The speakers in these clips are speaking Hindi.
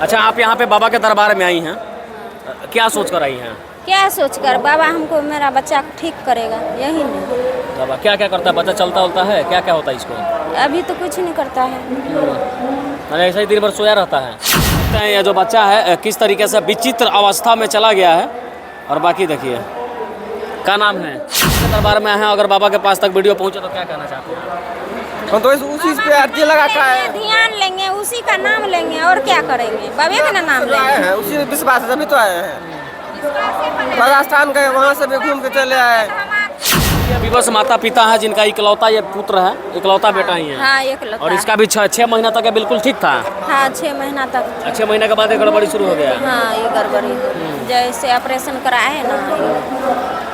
अच्छा, आप यहाँ पे बाबा के दरबार में आई हैं, क्या सोच कर आई हैं? क्या सोचकर बाबा हमको मेरा बच्चा को ठीक करेगा, यही नहीं। बाबा क्या क्या करता है? बच्चा चलता उलता है? क्या क्या होता है इसको? अभी तो कुछ नहीं करता है। मैंने ऐसा ही दिन भर सोया रहता है। ये जो बच्चा है किस तरीके से विचित्र अवस्था में चला गया है। और बाकी देखिए, क्या नाम है? दरबार में है, अगर बाबा के पास तक वीडियो पहुँचे तो क्या कहना चाहते हैं? हम तो उसी पे अर्जी लगा का है, ध्यान लेंगे, उसी का नाम लेंगे और क्या करेंगे, बाबे का ना नाम लेंगे। उसी विश्वास से अभी तो आए हैं। राजस्थान गए, वहाँ से भी घूम के चले आए। ये विवश माता पिता है जिनका इकलौता ये पुत्र है, इकलौता बेटा ही है। हाँ, एक लड़का। और इसका भी 6 महीना तक बिल्कुल ठीक था। हाँ, 6 महीना तक। 6 महीने के बाद ये गड़बड़ी शुरू हो गया। हाँ, ये गड़बड़ी जैसे ऑपरेशन कराए ना।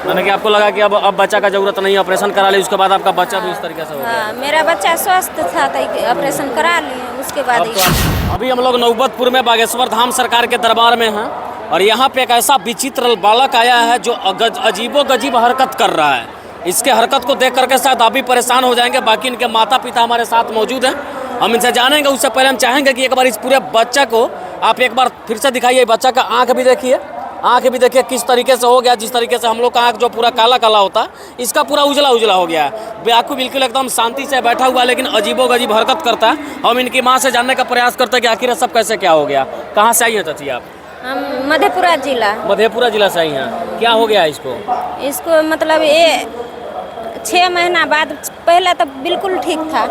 मैंने कि आपको लगा कि अब बच्चा का जरूरत नहीं है, ऑपरेशन करा ले, उसके बाद आपका बच्चा भी इस तरीके से हो गया। हाँ, मेरा बच्चा स्वस्थ था तो ऑपरेशन करा लिए, उसके बाद अभी हम लोग नौबतपुर में बागेश्वर धाम सरकार के दरबार में हैं और यहाँ पे एक ऐसा विचित्र बालक आया है जो अजीबो गजीब हरकत कर रहा है। इसके हरकत को देख करके शायद आप भी परेशान हो जाएंगे। बाकी इनके माता पिता हमारे साथ मौजूद हैं, हम इनसे जानेंगे। उससे पहले हम चाहेंगे कि एक बार इस पूरे बच्चे को आप एक बार फिर से दिखाइए। बच्चा का आँख भी देखिए, आँख भी देखिए किस तरीके से हो गया। जिस तरीके से हम लोग का आँख जो पूरा काला काला होता है, इसका पूरा उजला उजला हो गया है। बेआकू बिल्कुल एकदम शांति से बैठा हुआ, लेकिन अजीबो गजीब हरकत करता है। हम इनकी माँ से जानने का प्रयास करते हैं कि आखिर सब कैसे क्या हो गया। कहाँ से आई हैं चाची आप? हम मधेपुरा जिला। मधेपुरा जिला से आई हैं। क्या हो गया इसको? इसको मतलब ये 6 महीना बाद, पहले तो बिल्कुल ठीक था।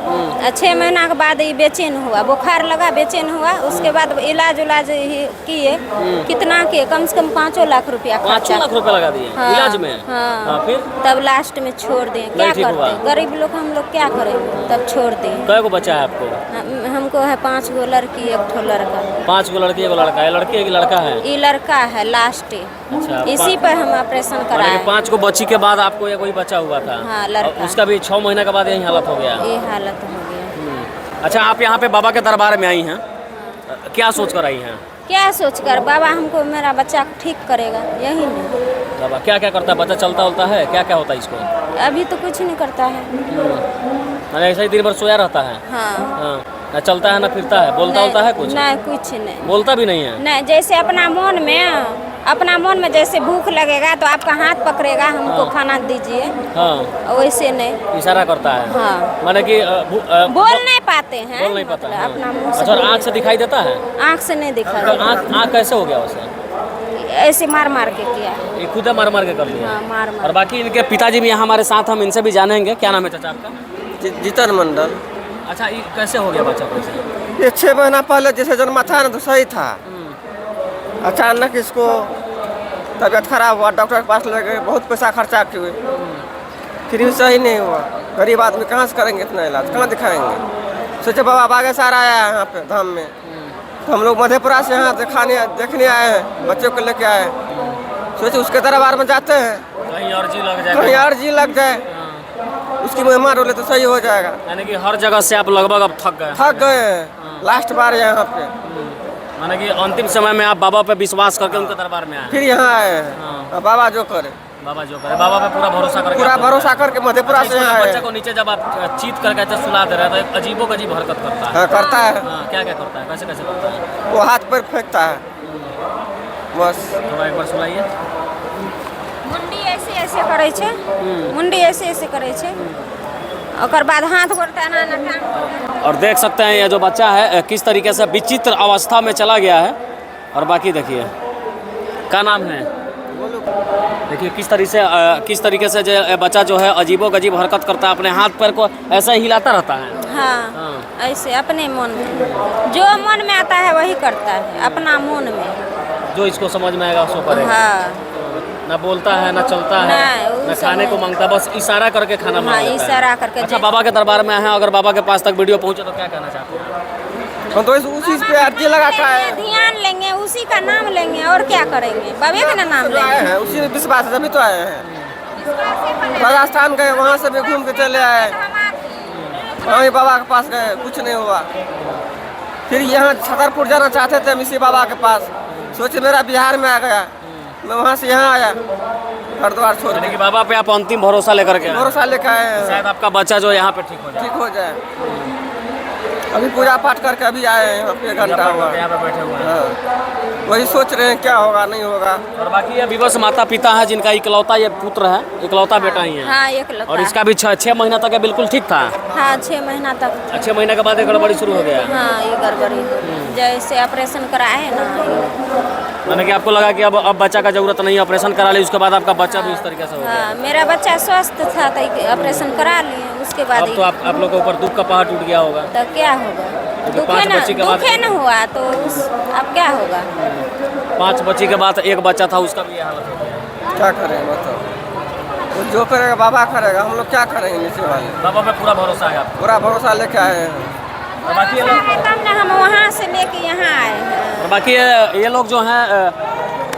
6 महीना के बाद ये बेचैन हुआ, बुखार लगा, बेचैन हुआ। उसके बाद इलाज उलाज किए, कितना किए, कम से कम 5 लाख रुपया खर्चा। 5 लाख रुपया लगा दिए इलाज में? हाँ, फिर तब लास्ट में छोड़ दिए। क्या करते, गरीब लोग हम लोग क्या करेंगे, तब छोड़ दिए। कै गो बच्चा है आपको? हमको है 5 गो लड़की, 1 ठो लड़का। 5 गो लड़की, 1 गो लड़का है। लड़की है कि लड़का है? ये लड़का है लास्ट। अच्छा, इसी पर हम ऑपरेशन कराए। 5 गो बच्ची के बाद आपको ये कोई बच्चा हुआ था? हाँ, लड़का। उसका भी 6 महीने के बाद यही हालत हो गया? ये हालत हो गया। अच्छा, आप यहाँ पे बाबा के दरबार में आई हैं, क्या सोच कर आई हैं? क्या सोचकर बाबा हमको मेरा बच्चा को ठीक करेगा, यही नहीं। बाबा क्या क्या करता है? बच्चा चलता उलता है? क्या क्या होता है इसको? अभी तो कुछ नहीं करता है। मैंने ऐसा ही दिन भर सोया रहता है। हाँ। ना चलता है ना फिरता है, बोलता उलता है कुछ? नहीं, कुछ नहीं। बोलता भी नहीं है? नहीं, जैसे अपना मन में जैसे भूख लगेगा तो आपका हाथ पकड़ेगा, हमको खाना दीजिए। हाँ, वैसे नहीं, इशारा करता है। हाँ। माने कि बोल नहीं पाते हैं, बोल नहीं पाता है। अपना मुँह से। अच्छा, और आँख से दिखाई देता है? आँख से नहीं दिखा। आँख कैसे हो गया उसे? ऐसे मार मार के किया। ये खुद मार मार के कर लिया? हाँ, मार मार। और बाकी इनके पिताजी भी यहाँ हमारे साथ, हम इनसे भी जानेंगे। क्या नाम है चाचा आपका? जीतन मंडल। अच्छा, ये कैसे हो गया बच्चा को ऐसे? ये 6 महीना पहले जैसे जन्मा था ना तो सही था। अचानक इसको तबीयत खराब हुआ, डॉक्टर के पास ले गए, बहुत पैसा खर्चा किए, फिर भी सही नहीं हुआ। गरीब आदमी कहाँ से करेंगे इतना इलाज, कहाँ दिखाएंगे? सोचे बाबा बागेश्वर आया है यहाँ पे धाम में, तो हम लोग मधेपुरा से यहाँ देखने आए हैं, बच्चों को लेके आए। सोचे उसके दरबार में जाते हैं, कहीं अर्जी लग जाए, कहीं अर्जी लग जाए, उसकी महिमा रोले तो सही हो जाएगा। यानी कि हर जगह से आप लगभग अब थक गए हैं। लास्ट बार यहाँ पे, माने कि अंतिम समय में आप बाबा पे विश्वास करके उनके दरबार में आए, फिर यहाँ आए हैं। अब बाबा जो करे, बाबा जो करे, बाबा पे पूरा भरोसा करके मधेपुरा से यहाँ आए। बच्चे को नीचे जब आप चीत करके ऐसे सुला दे रहे हैं तो अजीबो गजीब हरकत करता है। हाँ, करता है। क्या क्या करता है, कैसे कैसे करता है? वो हाथ पर फेंकता है, बस। थोड़ा एक बार सुनाइए। मुंडी ऐसे ऐसे करे छे, मुंडी ऐसे ऐसे करे छे, और बाद हाथ गोड़ टाना ना। और देख सकते हैं ये जो बच्चा है किस तरीके से विचित्र अवस्था में चला गया है। और बाकी देखिए, क्या नाम है? देखिए किस तरीके से जो बच्चा जो है अजीबो गजीब हरकत करता है, अपने हाथ पैर को ऐसा ही हिलाता रहता है। हाँ, ऐसे अपने मन में जो मन में आता है वही करता है, अपना मन में जो इसको समझ में आएगा उसको करेगा। हाँ। ना बोलता है, ना चलता है, ना खाने को मांगता, बस इशारा करके खाना मांगता है। इशारा करके। अच्छा, बाबा के दरबार में है, अगर बाबा के पास तक वीडियो पहुँचे तो क्या कहना चाहते हैं? हम तो उसी पे अर्जी लगा का है, ध्यान लेंगे, उसी का नाम लेंगे और क्या करेंगे, बाबे का ना नाम लेंगे। उसी विश्वास से अभी तो आए हैं। राजस्थान गए, वहाँ से भी घूम के चले आए। वहीं बाबा के पास गए, कुछ नहीं हुआ। फिर यहाँ छतरपुर जाना चाहते थे इसी बाबा के पास, सोचे मेरा बिहार में आ गया, मैं वहाँ से यहाँ आया, हरिद्वार छोड़ के। बाबा पे आप अंतिम भरोसा लेकर के भरोसा लेकर आए हैं, शायद आपका बच्चा जो यहाँ पे ठीक हो जाए। ठीक हो जाए। अभी पूजा पाठ करके अभी आए हैं, अब 1 घंटा हुआ। यहाँ पे बैठे हुए हैं। हाँ, वही सोच रहे हैं क्या होगा नहीं होगा। और बाकी ये विवश माता पिता है जिनका इकलौता ये पुत्र है, इकलौता बेटा ही है। हाँ एक और इसका भी 6 महीना तक बिल्कुल ठीक था। हाँ 6 महीना तक। 6 महीने के बाद ये गड़बड़ी शुरू हो गया। हाँ ये गड़बड़ी जैसे ऑपरेशन कराए ना। मैंने कि आपको लगा कि अब बच्चा का जरूरत नहीं है, ऑपरेशन करा ली, उसके बाद आपका बच्चा भी इस तरीके से हो गया। हाँ मेरा बच्चा स्वस्थ था तो ऑपरेशन करा लिए, उसके बाद अब तो आप लोगों के ऊपर दुख का पहाड़ टूट गया होगा। तो क्या होगा, तो 5 बच्ची के बाद दुखे न हुआ तो अब क्या होगा। 5 बच्ची के बाद एक बच्चा था, उसका भी ये हालत हो गया। क्या करें बताओ, वो जो करेगा बाबा करेगा, हम लोग क्या करेंगे नीचे वाले। बाबा पे पूरा भरोसा है आपको। पूरा भरोसा लेके आए हैं। और बाकी ये लोग तब ना हम वहाँ से लेके यहाँ आए हैं। और बाकी ये लोग जो हैं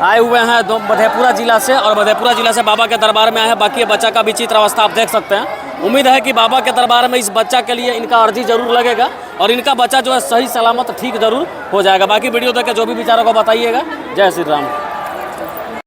आए हुए हैं मधेपुरा जिला से, और मधेपुरा जिला से बाबा के दरबार में आए हैं। बाकी ये बच्चा का विचित्र अवस्था आप देख सकते हैं। उम्मीद है कि बाबा के दरबार में इस बच्चा के लिए इनका अर्जी जरूर लगेगा और इनका बच्चा जो है सही सलामत ठीक जरूर हो जाएगा। बाकी वीडियो देख के जो भी विचारों को बताइएगा। जय श्री राम।